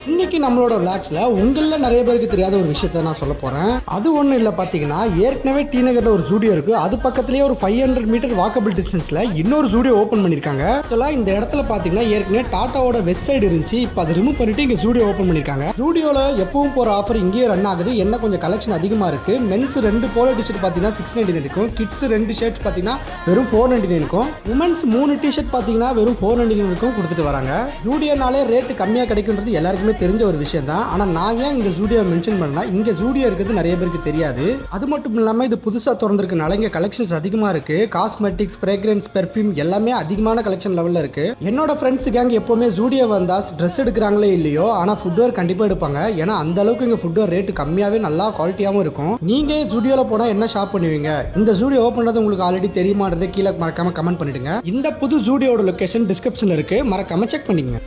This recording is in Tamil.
இன்னைக்கு நம்மளோட விளாக்ஸில் உங்களில் நிறைய பேருக்கு தெரியாத ஒரு விஷயத்த நான் சொல்ல போகிறேன். அது ஒன்றும் இல்லை, பார்த்தீங்கன்னா ஏற்கனவே டி நகரில் ஒரு ஜூடியோ இருக்குது. அது பக்கத்துலேயே ஒரு 500 மீட்டர் வாக்கபிள் டிஸ்டன்ஸில் இன்னொரு ஜூடியோ ஓப்பன் பண்ணியிருக்காங்க. ஆக்சுவலாக இந்த இடத்துல பார்த்தீங்கன்னா ஏற்கனவே டாட்டாவோட வெஸ்ட் சைடு இருந்துச்சு. இப்போ அதை ரிமூவ் பண்ணிட்டு இங்கே ஜூடியோ ஓப்பன் பண்ணியிருக்காங்க. ஜூடியோவில் எப்பவும் போகிற ஆஃபர் இங்கேயே ரன் ஆகுது. என்ன கொஞ்சம் கலெக்ஷன் அதிகமாக இருக்குது. மென்ஸ் 2 போலோ டிஷர்ட் பார்த்தீங்கன்னா 699 இருக்கும். கிட்ஸ் 2 ஷர்ட்ஸ் பார்த்தீங்கன்னா வெறும் 499 இருக்கும். உமன்ஸ் 3 டிஷர்ட் பார்த்தீங்கன்னா வெறும் 499 இருக்கும் கொடுத்துட்டு வராங்க. ஜூடியோனாலே ரேட்டு கம்மியாக கிடைக்குன்றது எல்லாருக்குமே தெரிஞ்ச ஒரு விஷயம் தான். ஆனால் நான் ஏன் இந்த ஜூடியோ மென்ஷன் பண்ணா, இங்கே ஜூடியோ இருக்கிறது நிறைய பேருக்கு தெரியாது. அது மட்டும் இல்லாமல் இது புதுசாக திறந்திருக்கனால இங்கே கலெக்ஷன்ஸ் அதிகமாக இருக்கு. காஸ்மெட்டிக்ஸ், ஃப்ரேக்ரன்ஸ், பெர்ஃப்யூம் எல்லாமே அதிகமான கலெக்ஷன் லெவலில் இருக்கு. என்னோட ஃப்ரெண்ட்ஸ் கேங் எப்பவுமே ஜூடியோ வந்தா ட்ரெஸ் எடுக்கிறாங்களே இல்லையோ, ஆனால் ஃபுட்வேர் கண்டிப்பாக எடுப்பாங்க. ஏன்னா அந்த அளவுக்கு இங்கே ஃபுட்வேர் ரேட்டு கம்மியாகவே நல்லா குவாலிட்டியாகவும் இருக்கும். நீங்கள் ஜூடியோவில் போனால் என்ன ஷாப் பண்ணுவீங்க? இந்த ஜூடியோ ஓப்பன் பண்ணது உங்களுக்கு ஆல்ரெடி தெரியுமான்றதை கீழே மறக்காம கமெண்ட் பண்ணிடுங்க. இந்த புது ஜூடியோட லொகேஷன் டிஸ்கிரிப்ஷனில் இருக்கு, மறக்காம செக் பண்ணிக்கங்க.